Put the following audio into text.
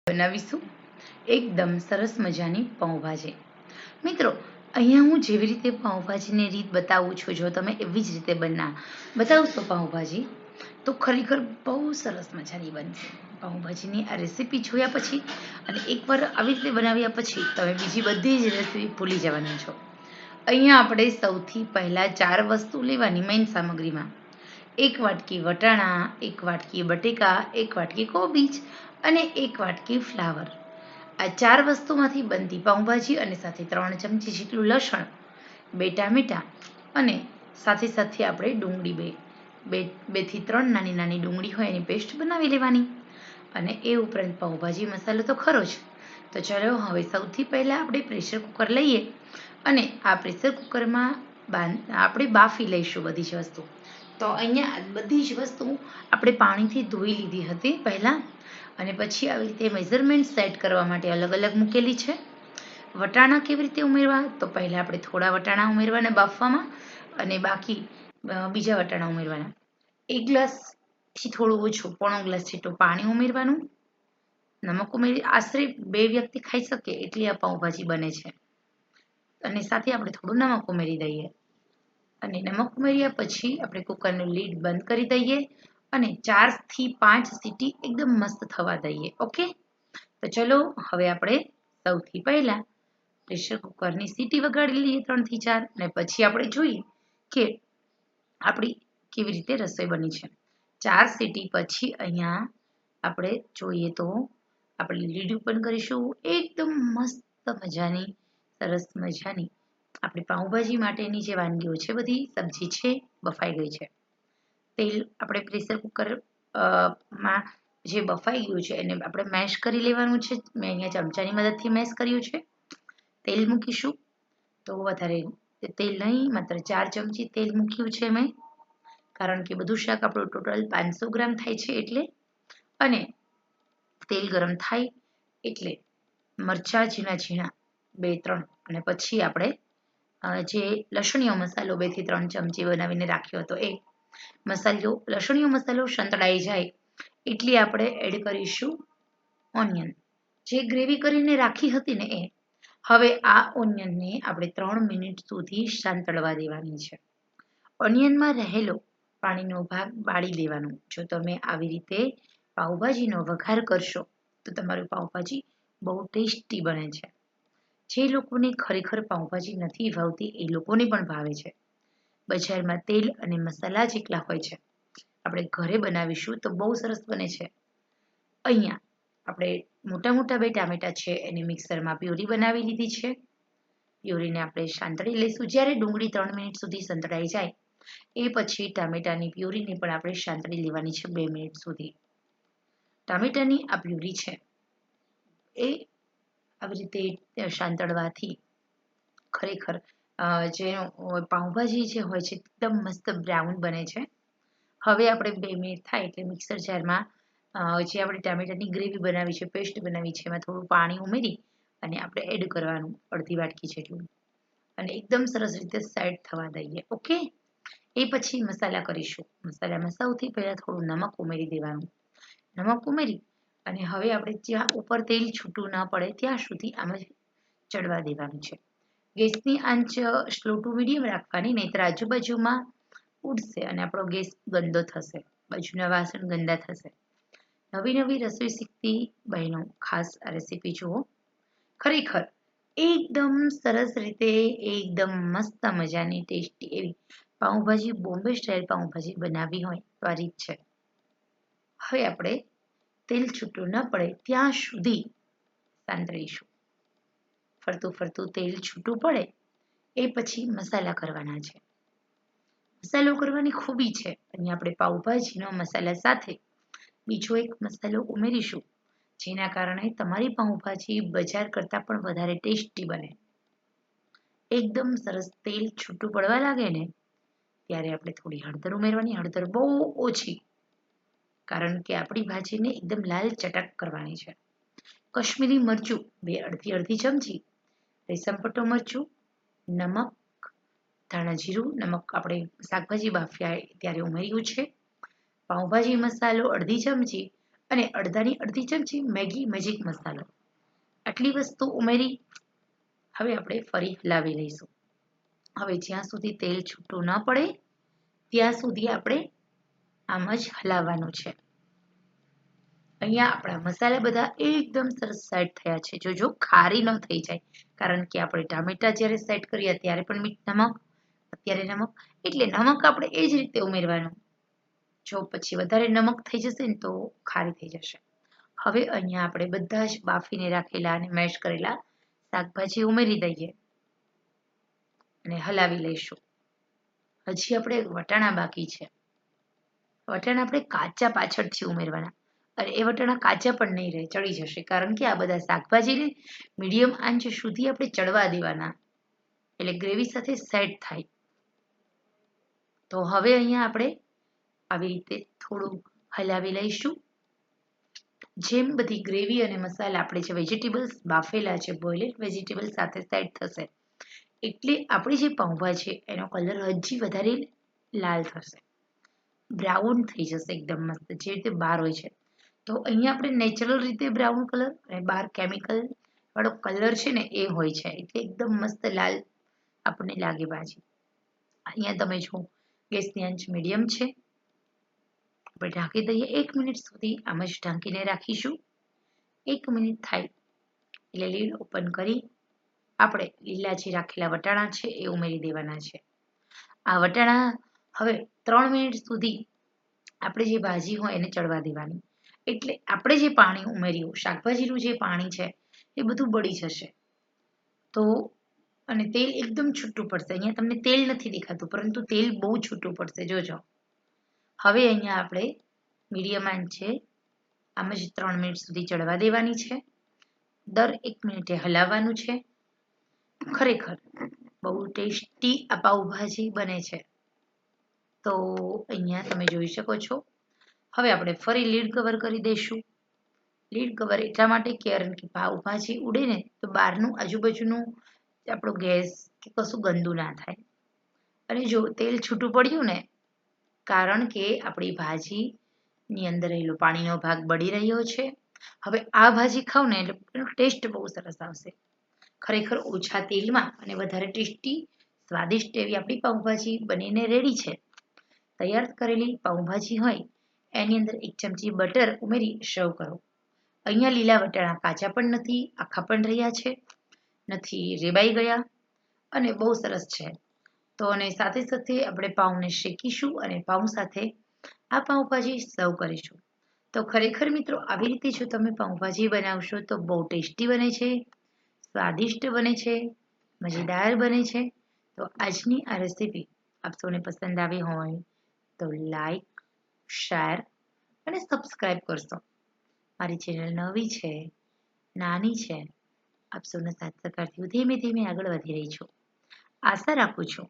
બનાવીશું એકદમ સરસ મજાની પાઉંભાજી। મિત્રો, અહીંયા હું જેવી રીતે પાઉંભાજીની રીત બતાવું છું, જો તમે એવી જ રીતે બતાવશો પાઉંભાજી તો ખરેખર બહુ સરસ મજાની બનશે। પાઉંભાજીની આ રેસીપી જોયા પછી અને એકવાર આવી રીતે બનાવ્યા પછી તમે બીજી બધી જ રેસીપી ભૂલી જવાના છો। અહીંયા આપણે સૌથી પહેલાં 4 વસ્તુ લેવાની મેઇન સામગ્રીમાં: 1 વાટકી વટાણા, 1 વાટકી બટેકા, 1 વાટકી કોબીજ અને 1 વાટકી ફ્લાવર। આ 4 વસ્તુમાંથી બનતી પાઉંભાજી અને સાથે 3 ચમચી જેટલું લસણ, 2 ટામેટાં અને સાથે આપણે ડુંગળી 2 થી 3 નાની નાની ડુંગળી હોય એની પેસ્ટ બનાવી લેવાની। અને એ ઉપરાંત પાઉંભાજી મસાલો તો ખરો જ। તો ચાલો હવે સૌથી પહેલાં આપણે પ્રેશર કુકર લઈએ અને આ પ્રેશર કુકરમાં આપણે બાફી લઈશું બધી જ વસ્તુ। તો અહીંયા બધી જ વસ્તુ આપણે પાણીથી ધોઈ લીધી હતી પહેલાં, અને પછી આવી રીતે મેઝરમેન્ટ સેટ કરવા માટે અલગ અલગ મૂકેલી છે। વટાણા કેવી રીતે ઉમેરવા? તો પહેલાં આપણે થોડા વટાણા ઉમેરવાના બાફવામાં અને બાકી બીજા વટાણા ઉમેરવાના। 1 ગ્લાસથી થોડું ઓછું, પોણો ગ્લાસ જેટલું પાણી ઉમેરવાનું। નમક ઉમેરી આશરે 2 વ્યક્તિ ખાઈ શકે એટલી આ પાઉંભાજી બને છે, અને સાથે આપણે થોડું નમક ઉમેરી દઈએ। અને નમક ઉમેર્યા પછી આપણે કુકરનું લીડ બંધ કરી દઈએ અને 4 થી 5 સીટી એકદમ મસ્ત થવા દઈએ। ઓકે, તો ચલો હવે આપણે સૌથી પહેલાં પ્રેશર કુકરની સીટી વગાડી લઈએ 3 થી 4, અને પછી આપણે જોઈએ કે આપણી કેવી રીતે રસોઈ બની છે। 4 સીટી પછી અહીંયા આપણે જોઈએ તો આપણે લીડ ઓપન કરીશું। એકદમ મસ્ત મજાની, સરસ મજાની આપણી પાઉંભાજી માટેની જે વાનગીઓ છે, બધી સબ્જી છે બફાઈ ગઈ છે। તેલ આપણે પ્રેશર કુકરમાં જે બફાઈ ગયું છે એને આપણે મેશ કરી લેવાનું છે। મેં અહીંયા ચમચાની મદદથી મેશ કર્યું છે। તેલ મૂકીશું તો વધારે તેલ નહીં, માત્ર 4 ચમચી તેલ મૂક્યું છે મેં, કારણ કે બધું શાક આપણું ટોટલ 500 ગ્રામ થાય છે એટલે। અને તેલ ગરમ થાય એટલે મરચાં ઝીણા ઝીણા 2-3, અને પછી આપણે જે લસણીયો મસાલો 2 થી 3 ચમચી બનાવીને રાખ્યો હતો એ લસણીયો મસાલો સંતળાઈ જાય એટલી આપણે એડ કરીશું ઓનિયન, જે ગ્રેવી કરીને રાખી હતી ને એ। હવે આ ઓનિયનને આપણે 3 મિનિટ સુધી સાંતળવા દેવાની છે। ઓનિયનમાં રહેલો પાણીનો ભાગ બાળી દેવાનો। જો તમે આવી રીતે પાઉંભાજીનો વઘાર કરશો તો તમારું પાઉંભાજી બહુ ટેસ્ટી બને છે। જે લોકોને ખરેખર પાઉંભાજી નથી ભાવતી એ લોકોને પણ ભાવે છે। બજારમાં તેલ અને મસાલા જેટલા હોય છે, આપણે ઘરે બનાવીશું તો બહુ સરસ બને છે। અહીંયા આપણે મોટા 2 ટામેટાં છે એને મિક્સરમાં પ્યુરી બનાવી લીધી છે। પ્યુરીને આપણે સાંતળી લઈશું। જ્યારે ડુંગળી 3 મિનિટ સુધી સંતળાઈ જાય એ પછી ટામેટાની પ્યુરીને પણ આપણે સાંતળી લેવાની છે 2 મિનિટ સુધી। ટામેટાની આ પ્યુરી છે એ આવી રીતે સાંતળવાથી ખરેખર જે પાઉંભાજી જે હોય છે એકદમ મસ્ત બ્રાઉન બને છે। હવે આપણે 2 મિનિટ થાય એટલે મિક્સર જારમાં જે આપણે ટામેટાની ગ્રેવી બનાવી છે, પેસ્ટ બનાવી છે, એમાં થોડું પાણી ઉમેરી અને આપણે એડ કરવાનું, અડધી વાટકી જેટલું, અને એકદમ સરસ રીતે સેટ થવા દઈએ। ઓકે, એ પછી મસાલા કરીશું। મસાલામાં સૌથી પહેલાં થોડું નમક ઉમેરી દેવાનું। નમક ઉમેરી અને હવે આપણે જ્યાં ઉપર તેલ છૂટું ન પડે ત્યાં સુધી આમાં ચડવા દેવાનું છે। ગેસની આંચ સ્લો ટુ મીડિયમ રાખવાની, નહીંતર આજુબાજુમાં ઉડશે અને આપણો ગેસ ગંદો થશે, બાજુના વાસણ ગંદા થશે। નવી રસોઈ શીખતી બહેનો ખાસ આ રેસીપી જુઓ। ખરેખર એકદમ સરસ રીતે, એકદમ મસ્ત મજાની ટેસ્ટી એવી પાઉંભાજી, બોમ્બે સ્ટાઇલ પાઉંભાજી બનાવવી હોય તો આ રીત છે। હવે આપણે તેલ છૂટું ન પડે ત્યાં સુધી સાંતળીશું। ફરતું તેલ છૂટું પડે એ પછી મસાલા કરવાના છે। મસાલો કરવાની ખૂબી છે, અહીંયા આપણે પાઉંભાજીનો મસાલા સાથે બીજો એક મસાલો ઉમેરીશું, જેના કારણે તમારી પાઉંભાજી બજાર કરતાં પણ વધારે ટેસ્ટી બને। એકદમ સરસ તેલ છૂટું પડવા લાગે ને ત્યારે આપણે થોડી હળદર ઉમેરવાની। હળદર બહુ ઓછી, કારણ કે આપણી ભાજીને એકદમ લાલ ચટક કરવાની છે। કશ્મીરી મરચું 2 અડધી ચમચી, રેશમ પટ્ટો મરચું, નમક, ધાણા જીરું, નમક આપણે શાકભાજી બાફ્યા ત્યારે ઉમેર્યું છે। પાઉંભાજી મસાલો અડધી ચમચી અને અડધાની અડધી ચમચી મેગી મેજિક મસાલો. આટલી વસ્તુ ઉમેરી હવે આપણે ફરી હલાવી લઈશું. હવે જ્યાં સુધી તેલ છૂટું ન પડે ત્યાં સુધી આપણે આમ જ હલાવવાનું છે. અહીંયા આપણા મસાલા બધા એકદમ સરસ સેટ થયા છે. જોજો ખારી ન થઈ જાય, કારણ કે આપણે ટામેટા જ્યારે સેટ કર્યા ત્યારે પણ નમક, અત્યારે નમક, એટલે નમક આપણે એ જ રીતે ઉમેરવાનું. જો પછી વધારે નમક થઈ જશે ને તો ખારી થઈ જશે. હવે અહીંયા આપણે બધા જ બાફીને રાખેલા અને મેશ કરેલા શાકભાજી ઉમેરી દઈએ અને હલાવી લઈશું. હજી આપણે વટાણા બાકી છે. વટાણા આપણે કાચા પાછળથી ઉમેરવાના, અને એ વટાણા કાચા પણ નહીં રહે, ચડી જશે, કારણ કે આ બધા શાકભાજીને મીડિયમ આંચ સુધી આપણે ચડવા દેવાના, એટલે ગ્રેવી સાથે સેટ થાય. તો હવે અહીંયા આપણે આવી રીતે થોડું હલાવી લઈશું. જેમ બધી ગ્રેવી અને મસાલા આપણે જે વેજીટેબલ્સ બાફેલા છે, બોઇલ્ડ વેજીટેબલ્સ સાથે સેટ થશે, એટલે આપણી જે પૌંભા છે એનો કલર હજી વધારે લાલ થશે, બ્રાઉન થઈ જશે એકદમ મસ્ત, જે રીતે બહાર હોય છે. તો અહીંયા આપણે નેચરલ રીતે બ્રાઉન કલર અને બહાર કેમિકલ વાળો કલર છે ને એ હોય છે, એટલે એકદમ મસ્ત લાલ આપણને લાગે ભાજી. અહીંયા તમે જુઓ ગેસની આંચ મીડિયમ છે. આપણે ઢાંકી દઈએ. 1 મિનિટ સુધી આમ જ ઢાંકીને રાખીશું. 1 મિનિટ થાય એટલે લીડ ઓપન કરી આપણે લીલા જે રાખેલા વટાણા છે એ ઉમેરી દેવાના છે. આ વટાણા હવે 3 મિનિટ સુધી આપણે જે ભાજી હોય એને ચડવા દેવાની, એટલે આપણે જે પાણી ઉમેર્યું, શાકભાજીનું જે પાણી છે એ બધું બળી જશે. તો અને તેલ એકદમ છૂટું પડશે. અહીંયા તમને તેલ નથી દેખાતું, પરંતુ તેલ બહુ છૂટું પડશે, જોજો. હવે અહીંયા આપણે મીડિયમ આંચે આમ જ 3 મિનિટ સુધી ચડવા દેવાની છે. દર 1 મિનિટે હલાવવાનું છે. ખરેખર બહુ ટેસ્ટી આ પાઉંભાજી બને છે. તો અહીંયા તમે જોઈ શકો છો. હવે આપણે ફરી લીડ કવર કરી દઈશું. લીડ કવર એટલા માટે કારણ કે પાઉંભાજી ઉડે ને તો બહારનું આજુબાજુનું આપણો ગેસ કે કશું ગંદુ ના થાય. અને જો તેલ છૂટું પડ્યું ને, કારણ કે આપણી ભાજીની અંદર રહેલો પાણીનો ભાગ બળી રહ્યો છે. હવે આ ભાજી ખાવ ને એટલે એનો ટેસ્ટ બહુ સરસ આવશે. ખરેખર ઓછા તેલમાં અને વધારે ટેસ્ટી સ્વાદિષ્ટ એવી આપણી પાઉંભાજી બનીને રેડી છે. તૈયાર કરેલી પાઉંભાજી હોય એની અંદર 1 ચમચી બટર ઉમેરી સર્વ કરો. અહીંયા લીલા વટાણા કાચા પણ નથી, આખા પણ રહ્યા છે, નથી રેબાઈ ગયા, અને બહુ સરસ છે. તો અને સાથે સાથે આપણે પાઉંને શેકીશું અને પાઉં સાથે આ પાઉંભાજી સર્વ કરીશું. તો ખરેખર મિત્રો આવી રીતે જો તમે પાઉંભાજી બનાવશો તો બહુ ટેસ્ટી બને છે, સ્વાદિષ્ટ બને છે, મજેદાર બને છે. તો આજની આ રેસીપી આપ સૌને પસંદ આવી હોય તો લાઈક, શેર અને સબસ્ક્રાઈબ કરશો. મારી ચેનલ નવી છે, નાની છે, આપ સૌના સાથ સહકારથી ધીમે ધીમે આગળ વધી રહી છું. આશા રાખું છું